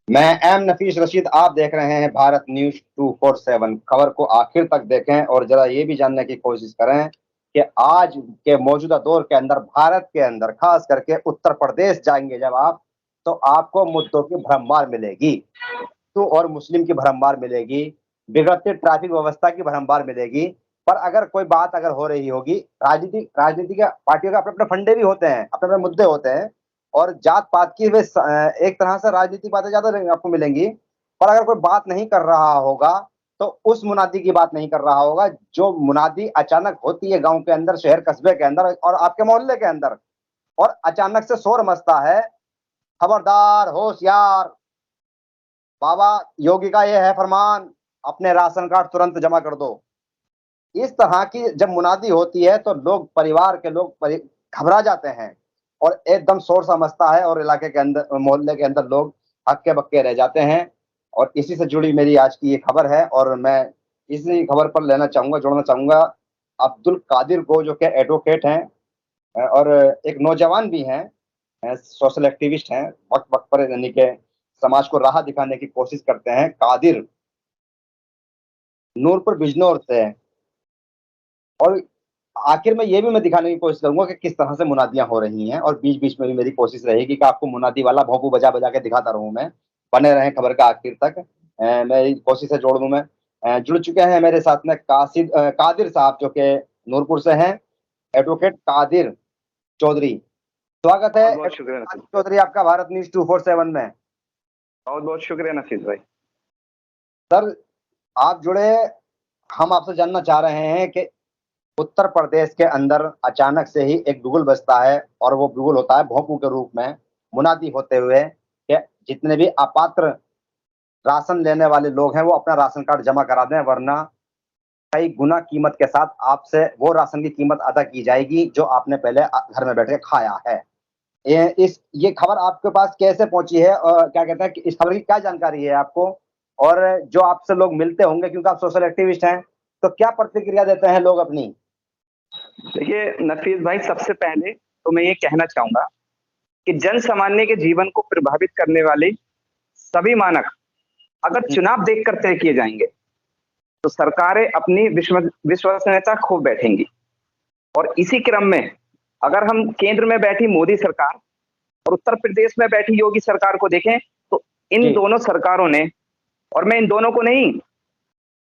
मैं एम नफीस रशीद। आप देख रहे हैं भारत न्यूज 247। खबर को आखिर तक देखें और जरा ये भी जानने की कोशिश करें कि आज के मौजूदा दौर के अंदर भारत के अंदर खास करके उत्तर प्रदेश जाएंगे जब आप, तो आपको मुद्दों की भरमार मिलेगी। हिंदू और मुस्लिम की भरमार मिलेगी, बिगड़ती ट्रैफिक व्यवस्था की भरमार मिलेगी। पर अगर कोई बात अगर हो रही होगी, राजनीति राजनीति के पार्टियों के अपने अपने फंडे भी होते हैं, अपने अपने मुद्दे होते हैं, और जात पात की वे एक तरह से राजनीतिक बातें ज्यादा आपको मिलेंगी। पर अगर कोई बात नहीं कर रहा होगा तो उस मुनादी की बात नहीं कर रहा होगा जो मुनादी अचानक होती है गांव के अंदर, शहर कस्बे के अंदर और आपके मोहल्ले के अंदर, और अचानक से शोर मचता है, खबरदार होशियार, बाबा योगी का ये है फरमान, अपने राशन कार्ड तुरंत जमा कर दो। इस तरह की जब मुनादी होती है तो लोग, परिवार के लोग घबरा जाते हैं और एकदम शोर सा मचता है और इलाके के अंदर, मोहल्ले के अंदर लोग हक्के बक्के रह जाते हैं। और इसी से जुड़ी मेरी आज की ये खबर है और मैं इसी खबर पर लेना चाहूंगा, जोड़ना चाहूंगा अब्दुल कादिर को, जो कि एडवोकेट हैं और एक नौजवान भी हैं, सोशल एक्टिविस्ट हैं, वक्त वक्त पर यानी कि समाज को राह दिखाने की कोशिश करते हैं। कादिर नूरपुर बिजनौर से है। और आखिर में ये भी मैं दिखाने की कोशिश करूंगा कि किस तरह से मुनादियां हो रही हैं, और बीच बीच में भी मेरी कोशिश रहेगी कि आपको मुनादी वाला भोंपू बजा बजा के दिखाता रहूं मैं। बने रहें खबर का आखिर तक। मेरी कोशिश है जोड़ दूं मैं। जुड़ चुके हैं मेरे साथ में कादिर साहब, जो कि नूरपुर से हैं, एडवोकेट कादिर चौधरी। स्वागत है बहुत बहुत शुक्रिया नसीब चौधरी आपका भारत न्यूज 247 में। बहुत बहुत शुक्रिया नसीब भाई। सर आप जुड़े, हम आपसे जानना चाह रहे हैं कि उत्तर प्रदेश के अंदर अचानक से ही एक बिगुल बजता है, और वो बिगुल होता है भोंपू के रूप में, मुनादी होते हुए कि जितने भी अपात्र राशन लेने वाले लोग हैं वो अपना राशन कार्ड जमा करा दें, वरना कई गुना कीमत के साथ आपसे वो राशन की कीमत अदा की जाएगी जो आपने पहले घर में बैठे खाया है। ये खबर आपके पास कैसे पहुंची है और क्या कहते हैं कि इस खबर की क्या जानकारी है आपको, और जो आपसे लोग मिलते होंगे क्योंकि आप सोशल एक्टिविस्ट हैं, तो क्या प्रतिक्रिया देते हैं लोग अपनी? देखिए नफीस भाई, सबसे पहले तो मैं ये कहना चाहूंगा कि जन सामान्य के जीवन को प्रभावित करने वाले सभी मानक अगर चुनाव देखकर तय किए जाएंगे तो सरकारें अपनी विश्वसनीयता खो बैठेंगी। और इसी क्रम में अगर हम केंद्र में बैठी मोदी सरकार और उत्तर प्रदेश में बैठी योगी सरकार को देखें तो इन दोनों सरकारों ने, और मैं इन दोनों को नहीं,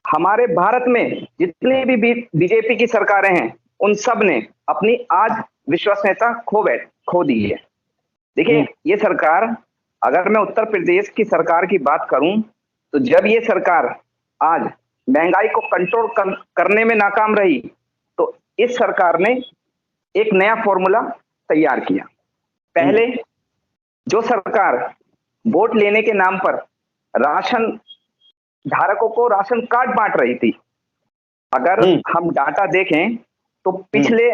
हमारे भारत में जितनी भी बीजेपी की सरकारें हैं उन सब ने अपनी आज विश्वसनीयता खो दी है। देखिए ये सरकार, अगर मैं उत्तर प्रदेश की सरकार की बात करूं तो जब ये सरकार आज महंगाई को कंट्रोल करने में नाकाम रही तो इस सरकार ने एक नया फॉर्मूला तैयार किया। पहले जो सरकार वोट लेने के नाम पर राशन धारकों को राशन कार्ड बांट रही थी, अगर हम डाटा देखें तो पिछले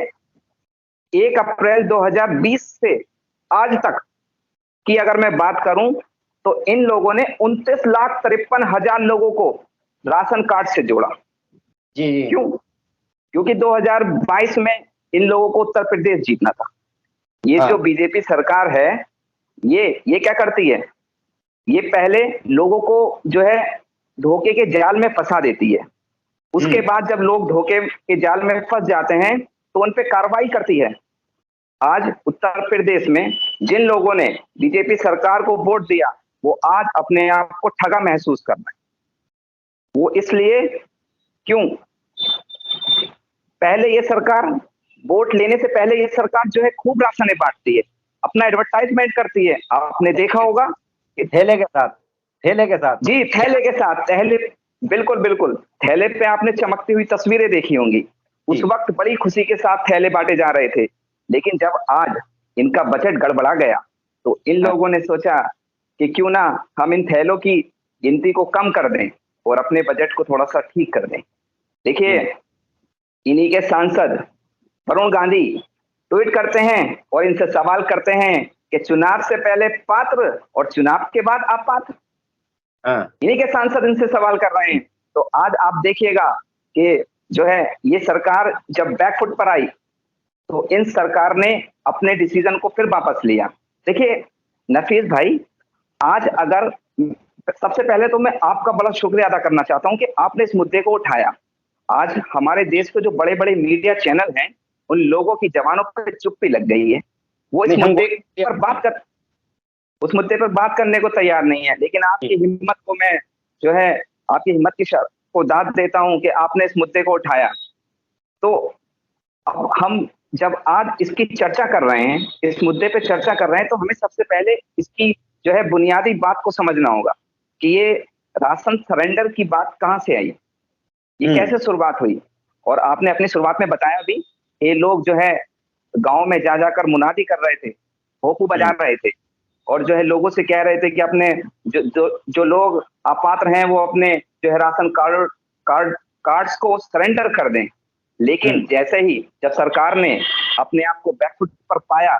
1 अप्रैल 2020 से आज तक की अगर मैं बात करूं तो इन लोगों ने 29,53,000 लोगों को राशन कार्ड से जोड़ा। जी। क्यों? क्योंकि 2022 में इन लोगों को उत्तर प्रदेश जीतना था। ये जो बीजेपी सरकार है ये क्या करती है, ये पहले लोगों को जो है धोखे के जाल में फंसा देती है, उसके बाद जब लोग धोखे के जाल में फंस जाते हैं तो उन पे कार्रवाई करती है। आज उत्तर प्रदेश में जिन लोगों ने बीजेपी सरकार को वोट दिया वो आज अपने आप को ठगा महसूस कर रहे हैं। वो इसलिए क्यों, पहले ये सरकार वोट लेने से पहले ये सरकार जो है खूब राशन बांटती है, अपना एडवर्टाइजमेंट करती है। आपने देखा होगा कि थैले के साथ जी, थैले के साथ, थैले, बिल्कुल बिल्कुल, थैले पे आपने चमकती हुई तस्वीरें देखी होंगी। उस वक्त बड़ी खुशी के साथ थैले बांटे जा रहे थे, लेकिन जब आज इनका बजट गड़बड़ा गया तो इन लोगों ने सोचा कि क्यों ना हम इन थैलों की गिनती को कम कर दें और अपने बजट को थोड़ा सा ठीक कर दें। देखिए इन्हीं के सांसद वरुण गांधी ट्वीट करते हैं और इनसे सवाल करते हैं कि चुनाव से पहले पात्र और चुनाव के बाद अपात्र। इन्हीं के सांसद इनसे सवाल कर रहे हैं। तो आज आप देखिएगा कि जो है ये सरकार जब बैकफुट पर आई तो इन सरकार ने अपने डिसीजन को फिर वापस लिया। देखिए नफीस भाई, आज अगर सबसे पहले तो मैं आपका बड़ा शुक्रिया अदा करना चाहता हूं कि आपने इस मुद्दे को उठाया। आज हमारे देश के जो बड़े-बड़े मीडिया चैनल हैं, उन लोगों की ज़बानों पे चुप्पी लग गई है। वो इस नहीं हम मुद्दे पर बात कर उस मुद्दे पर बात करने को तैयार नहीं है। लेकिन आपकी हिम्मत को मैं जो है आपकी हिम्मत की को दाद देता हूं कि आपने इस मुद्दे को उठाया। तो अब हम जब आज इसकी चर्चा कर रहे हैं, इस मुद्दे पे चर्चा कर रहे हैं, तो हमें सबसे पहले इसकी जो है बुनियादी बात को समझना होगा कि ये राशन सरेंडर की बात कहाँ से आई? ये कैसे शुरुआत हुई? और आपने अपनी शुरुआत में बताया भी, ये लोग जो है गाँव में जा जाकर मुनादी कर रहे थे, भोंपू बजा रहे थे और जो है लोगों से कह रहे थे कि अपने जो लोग अपात्र हैं वो अपने जो है राशन कार्ड्स को सरेंडर कर दें। लेकिन जैसे ही जब सरकार ने अपने आप को बैकफुट पर पाया,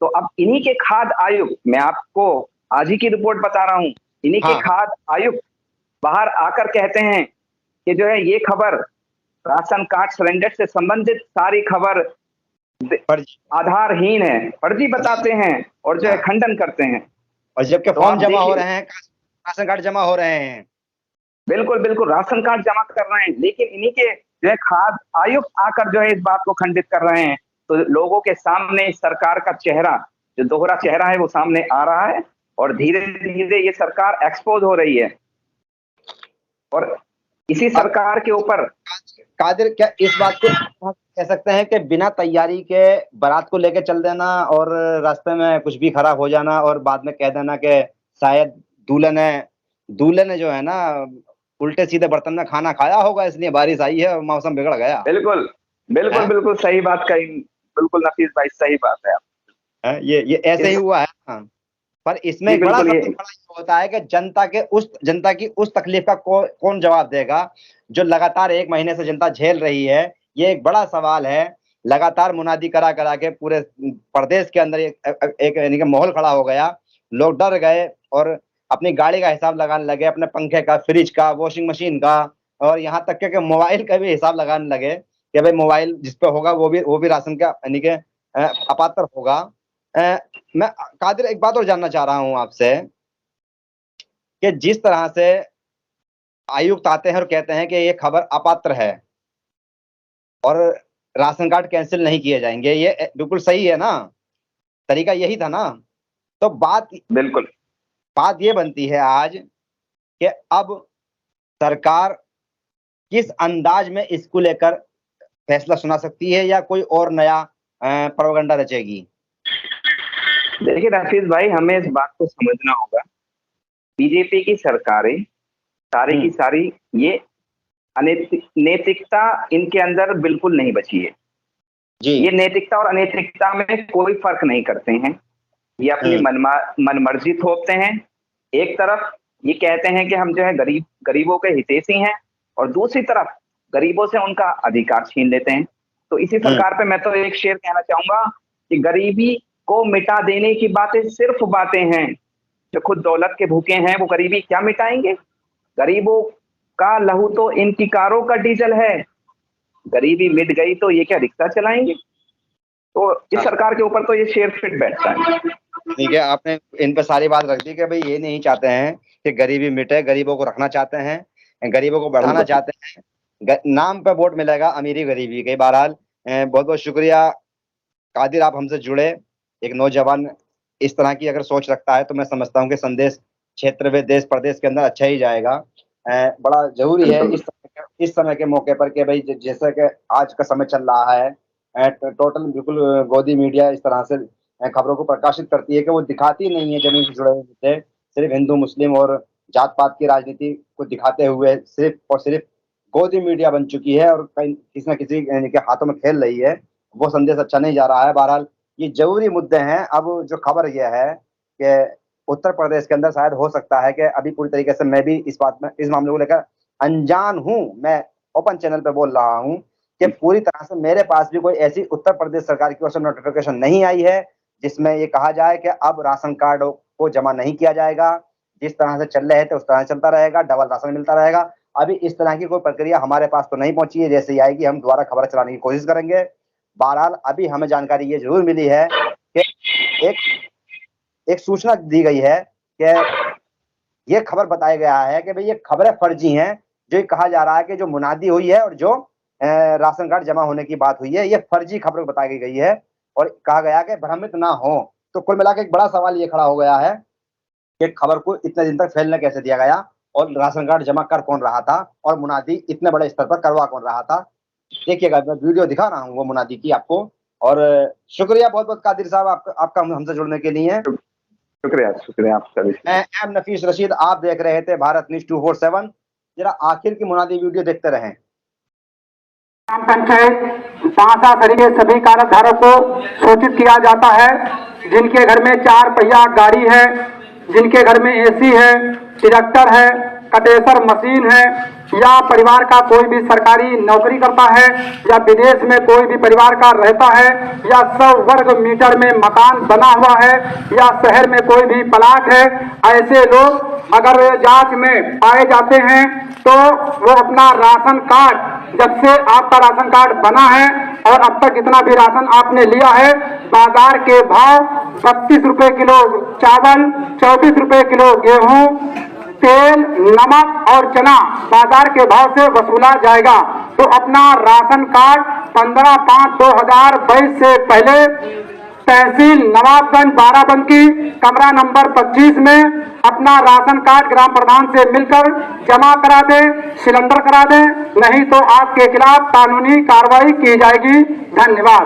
तो अब इन्हीं के खाद्य आयुक्त, मैं आपको आज ही की रिपोर्ट बता रहा हूं, इन्हीं के खाद्य आयुक्त बाहर आकर कहते हैं कि जो है ये खबर राशन कार्ड सरेंडर से संबंधित सारी खबर आधारहीन है, फर्जी बताते हैं और जो है खंडन करते हैं। और जबकि फॉर्म जमा हो रहे हैं, राशन कार्ड जमा हो रहे हैं। बिल्कुल, बिल्कुल राशन कार्ड जमा कर रहे हैं, लेकिन इन्हीं के जो है खाद्य आयुक्त आकर जो है इस बात को खंडित कर रहे हैं। तो लोगों के सामने सरकार का चेहरा, जो दोहरा चेहरा है, वो सामने आ रहा है और धीरे-धीरे ये सरकार एक्सपोज हो रही है। और इसी सरकार के ऊपर कादिर, क्या इस बात को कह सकते हैं कि बिना तैयारी के बारात को लेके चल देना और रास्ते में कुछ भी खराब हो जाना और बाद में कह देना कि शायद दूल्हे ने जो है ना उल्टे सीधे बर्तन में खाना खाया होगा, इसलिए बारिश आई है और मौसम बिगड़ गया। बिल्कुल, बिल्कुल, बिल्कुल सही बात कही। बिल्कुल नफीस भाई, सही बात है। ये ऐसे ही हुआ है। पर इसमें एक बड़ा होता है कि जनता की उस तकलीफ का कौन जवाब देगा जो लगातार 1 महीने से जनता झेल रही है। ये एक बड़ा सवाल है। लगातार मुनादी करा करा के पूरे प्रदेश के अंदर एक यानी कि माहौल खड़ा हो गया। लोग डर गए और अपनी गाड़ी का हिसाब लगाने लगे, अपने पंखे का, फ्रिज का, वॉशिंग मशीन का और यहाँ तक के मोबाइल का भी हिसाब लगाने लगे कि भाई मोबाइल जिस पे होगा वो भी राशन का यानी कि अपात्र होगा। मैं कादिर एक बात और जानना चाह रहा हूं आपसे कि जिस तरह से आयुक्त आते हैं और कहते हैं कि ये खबर अपात्र है और राशन कार्ड कैंसिल नहीं किए जाएंगे, ये बिल्कुल सही है ना? तरीका यही था ना? तो बिल्कुल बात ये बनती है आज कि अब सरकार किस अंदाज में इसको लेकर फैसला सुना सकती है या कोई और नया प्रोपेगेंडा रचेगी? देखिए रफीज भाई, हमें इस बात को समझना होगा, बीजेपी की सरकारें सारी की सारी ये नैतिकता इनके अंदर बिल्कुल नहीं बची है जी। ये नैतिकता और अनैतिकता में कोई फर्क नहीं करते हैं। ये अपनी मनमर्जी थोपते हैं। एक तरफ ये कहते हैं कि हम जो है गरीबों के हितैषी हैं और दूसरी तरफ गरीबों से उनका अधिकार छीन लेते हैं। तो इसी सरकार पे मैं तो एक शेर कहना चाहूंगा कि गरीबी को मिटा देने की बातें सिर्फ बातें हैं। जो खुद दौलत के भूखे हैं वो गरीबी क्या मिटाएंगे? गरीबों का लहू तो इनकी कारों का डीजल है। गरीबी मिट गई तो ये क्या रिक्शा चलाएंगे? तो इस सरकार के ऊपर तो ये शेर फिट बैठता है। ठीक है, आपने इन पे सारी बात रख दी कि भाई ये नहीं चाहते हैं कि गरीबी मिटे, गरीबों को रखना चाहते हैं, गरीबों को बढ़ाना चाहते हैं। नाम पे वोट मिलेगा अमीरी गरीबी के। बहरहाल बहुत बहुत शुक्रिया कादिर, आप हमसे जुड़े। एक नौजवान इस तरह की अगर सोच रखता है तो मैं समझता हूँ कि संदेश क्षेत्र में देश प्रदेश के अंदर अच्छा ही जाएगा। बड़ा जरूरी है इस समय के मौके पर कि भाई जैसे कि आज का समय चल रहा है, टोटल बिल्कुल गोदी मीडिया इस तरह से खबरों को प्रकाशित करती है कि वो दिखाती नहीं है जमीन से जुड़े हुए मुद्दे, सिर्फ हिंदू मुस्लिम और जात पात की राजनीति को दिखाते हुए सिर्फ और सिर्फ गोदी मीडिया बन चुकी है और कहीं किसी न किसी के हाथों में खेल रही है। वो संदेश अच्छा नहीं जा रहा है। बहरहाल ये जरूरी मुद्दे हैं। अब जो खबर यह है कि उत्तर प्रदेश के अंदर शायद हो सकता है कि अभी पूरी तरीके से मैं भी इस मामले को लेकर अनजान हूं। मैं ओपन चैनल पे बोल रहा हूं कि पूरी तरह से मेरे पास भी कोई ऐसी उत्तर प्रदेश सरकार की ओर से नोटिफिकेशन नहीं आई है जिसमें ये कहा जाए कि अब राशन कार्ड को जमा नहीं किया जाएगा, जिस तरह से चल रहे थे उस तरह चलता रहेगा, डबल राशन मिलता रहेगा। अभी इस तरह की कोई प्रक्रिया हमारे पास तो नहीं पहुंची है। जैसे ही आएगी हम दोबारा खबर चलाने की कोशिश करेंगे। बहरहाल अभी हमें जानकारी ये जरूर मिली है कि एक सूचना दी गई है कि ये खबर बताया गया है कि भाई ये खबरें फर्जी हैं। जो ये कहा जा रहा है कि जो मुनादी हुई है और जो राशन कार्ड जमा होने की बात हुई है, ये फर्जी खबर बताई गई है और कहा गया कि भ्रमित ना हो। तो कुल मिलाकर एक बड़ा सवाल ये खड़ा हो गया है कि खबर को इतने दिन तक फैलने कैसे दिया गया और राशन कार्ड जमा कर कौन रहा था और मुनादी इतने बड़े स्तर पर करवा कौन रहा था। देखिएगा, मैं वीडियो दिखा रहा हूँ वो मुनादी की आपको। और शुक्रिया बहुत बहुत कादिर साहब आपका हमसे जुड़ने के लिए। शुक्रिया आपका भी। मैं एम नफीस रशीद, आप देख रहे थे भारत न्यूज 247। जरा आखिर की मुनादी वीडियो देखते रहें। ग्राम पंचायत पांसा के सभी कार्डधारक को सूचित किया जाता है। जिनके घर में 4 पहिया गाड़ी है, जिनके घर में एसी है, ट्रैक्टर है, कटेसर मशीन है, या परिवार का कोई भी सरकारी नौकरी करता है, या विदेश में कोई भी परिवार का रहता है, या 100 वर्ग मीटर में मकान बना हुआ है, या शहर में कोई भी प्लाट है, ऐसे लोग अगर जांच में पाए जाते हैं तो वो अपना राशन कार्ड, जब से आपका राशन कार्ड बना है और अब तक जितना भी राशन आपने लिया है, बाजार के भाव 32 रुपए किलो चावल, 34 रुपए किलो गेहूं, तेल, नमक और चना बाजार के भाव से वसूला जाएगा। तो अपना राशन कार्ड 15/5/2022 से पहले तहसील नवाबगंज बाराबंकी कमरा नंबर 25 में अपना राशन कार्ड ग्राम प्रधान से मिलकर जमा करा दें, सिलेंडर करा दें, नहीं तो आपके खिलाफ कानूनी कार्रवाई की जाएगी। धन्यवाद।